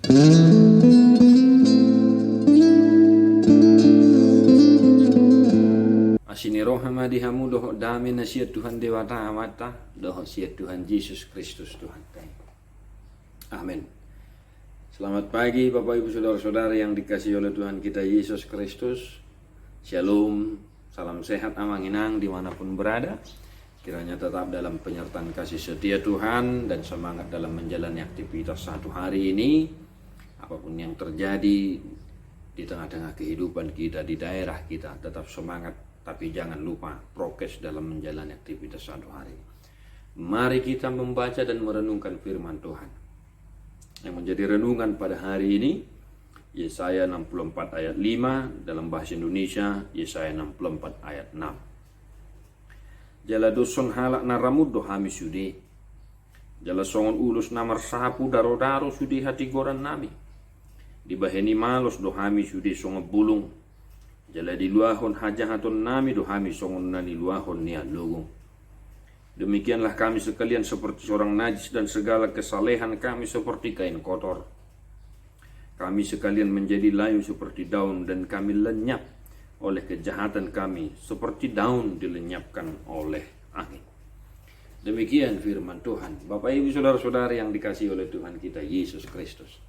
Asini rohama dihamu doho dami nasihat Tuhan Dewata Amata doho siat Tuhan Yesus Kristus Tuhan kami. Amin. Selamat pagi Bapak Ibu Saudara-saudara yang dikasihi oleh Tuhan kita Yesus Kristus. Shalom, salam sehat amanginang dimanapun berada. Kiranya tetap dalam penyertaan kasih setia Tuhan dan semangat dalam menjalani aktivitas satu hari ini. Apapun yang terjadi di tengah-tengah kehidupan kita, di daerah kita, tetap semangat. Tapi jangan lupa prokes dalam menjalani aktivitas satu hari. Mari kita membaca dan merenungkan firman Tuhan. Yang menjadi renungan pada hari ini, Yesaya 64 ayat 5, dalam bahasa Indonesia, Yesaya 64 ayat 6. Jala doson halak naramud dohami sudi. Jala songon ulus namar sapu daro-daro sudi hati goran nami. Dibaheni malos dohami sudi songo bulung. Jala di luahon hajahaton nami dohami songon nani luahon niat lugong. Demikianlah kami sekalian seperti seorang najis dan segala kesalehan kami seperti kain kotor. Kami sekalian menjadi layu seperti daun dan kami lenyap oleh kejahatan kami seperti daun dilenyapkan oleh angin. Demikian firman Tuhan. Bapak Ibu Saudara-saudara yang dikasihi oleh Tuhan kita Yesus Kristus.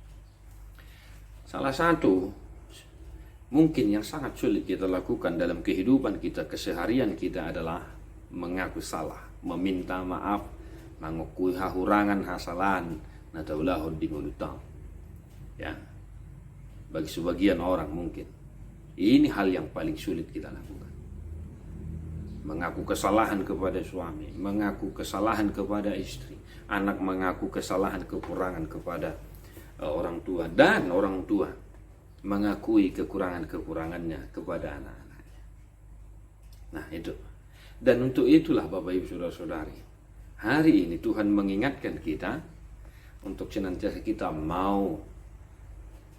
Salah satu mungkin yang sangat sulit kita lakukan dalam kehidupan kita, keseharian kita adalah mengaku salah, meminta maaf, mengakui hahurangan, hasalan, nataulahun di mulutang. Ya, bagi sebagian orang mungkin ini hal yang paling sulit kita lakukan. Mengaku kesalahan kepada suami, mengaku kesalahan kepada istri, anak mengaku kesalahan kekurangan kepada orang tua, dan orang tua mengakui kekurangan-kekurangannya kepada anak-anaknya. Nah itu. Dan untuk itulah Bapak Ibu Saudara-saudari, hari ini Tuhan mengingatkan kita untuk senantiasa kita mau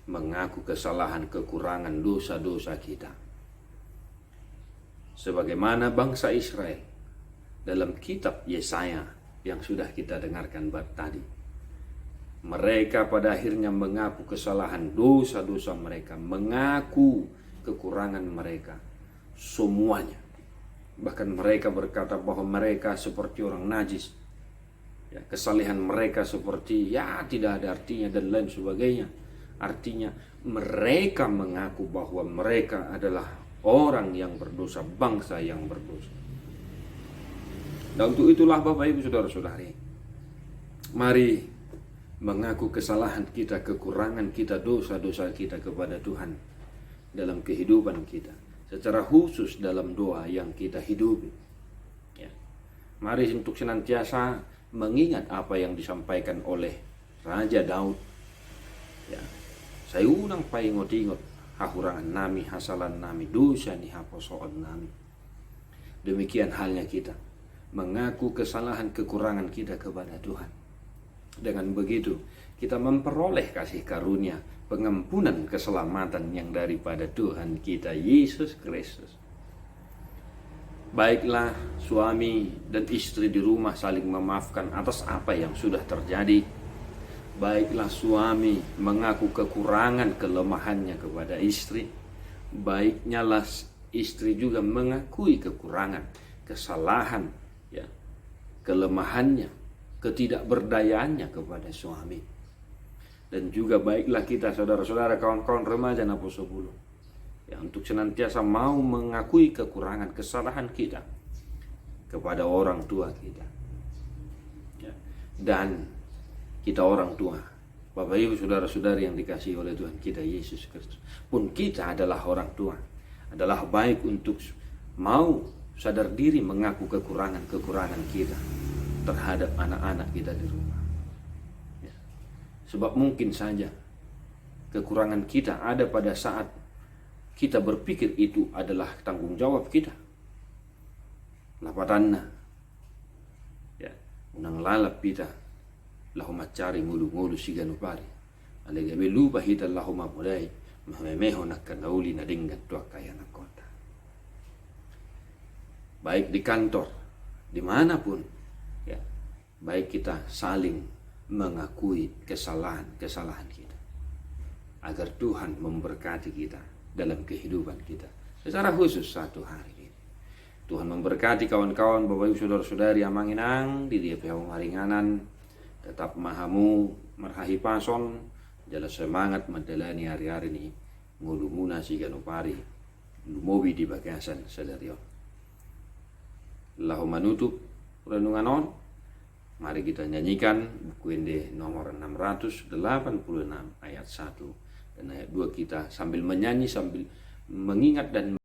mengaku kesalahan, kekurangan, dosa-dosa kita. Sebagaimana bangsa Israel dalam kitab Yesaya yang sudah kita dengarkan tadi. Mereka pada akhirnya mengaku kesalahan, dosa-dosa mereka, mengaku kekurangan mereka, semuanya. Bahkan mereka berkata bahwa mereka seperti orang najis, ya, kesalehan mereka seperti tidak ada artinya dan lain sebagainya. Artinya mereka mengaku bahwa mereka adalah orang yang berdosa, bangsa yang berdosa. Dan untuk itulah Bapak Ibu Saudara-saudari, mari mengaku kesalahan kita, kekurangan kita, dosa-dosa kita kepada Tuhan dalam kehidupan kita, secara khusus dalam doa yang kita hidupi. Ya. Mari untuk senantiasa mengingat apa yang disampaikan oleh Raja Daud. Ya. Saya unang paingot-ingot hahurangan nami, hasalan nami, dosa ni haposoon nami. Demikian halnya kita mengaku kesalahan, kekurangan kita kepada Tuhan. Dengan begitu, kita memperoleh kasih karunia, pengampunan, keselamatan yang daripada Tuhan kita Yesus Kristus. Baiklah suami dan istri di rumah saling memaafkan atas apa yang sudah terjadi. Baiklah suami mengaku kekurangan, kelemahannya kepada istri. Baiknya lah istri juga mengakui kekurangan, kesalahan, ya, kelemahannya, ketidakberdayaannya kepada suami. Dan juga baiklah kita saudara-saudara, kawan-kawan remaja Napo 10, ya, untuk senantiasa mau mengakui kekurangan, kesalahan kita kepada orang tua kita, ya. Dan kita orang tua, Bapak Ibu Saudara-saudari yang dikasihi oleh Tuhan kita Yesus Kristus, pun kita adalah orang tua. Adalah baik untuk mau sadar diri mengaku kekurangan-kekurangan kita terhadap anak-anak kita di rumah, ya. Sebab mungkin saja kekurangan kita ada pada saat kita berpikir itu adalah tanggung jawab kita. Lapatanna, ya, unang lalap kita lahuma cari ngulu-ngulu siganupari alega belupa hita lahuma mulai mamemeho nakanauli na dinggan tua kaya na kota. Baik di kantor, dimanapun, baik kita saling mengakui kesalahan-kesalahan kita. agar Tuhan memberkati kita dalam kehidupan kita secara khusus satu hari ini. Tuhan memberkati kawan-kawan, Bapak Ibu Saudara-saudari Amanginang di dia pihak maringanan, tetap mahamu merhahi pason, jala semangat menjalani hari-hari ini, ngulumuna si ganupari, lumobi di bagasan sadarion. Lahu menutup renungan on, mari kita nyanyikan buku Inde nomor 686 ayat 1 dan ayat 2 kita sambil menyanyi, sambil mengingat dan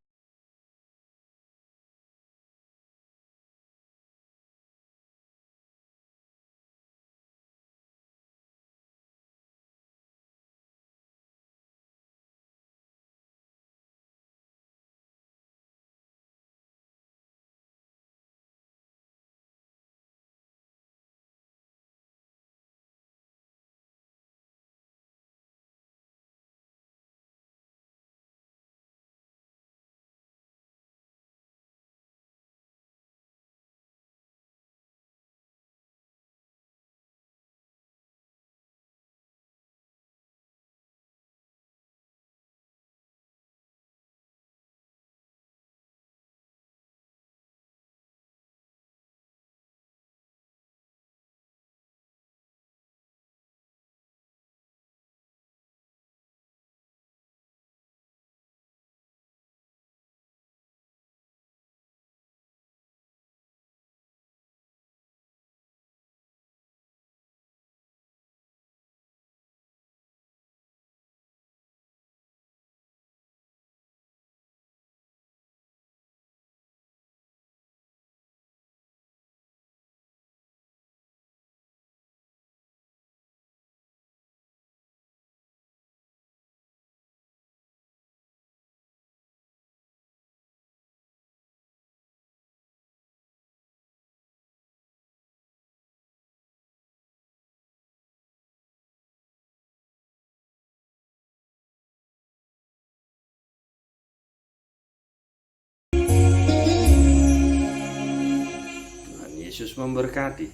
Tuhan Yesus memberkati.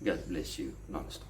God bless you. Non-stop.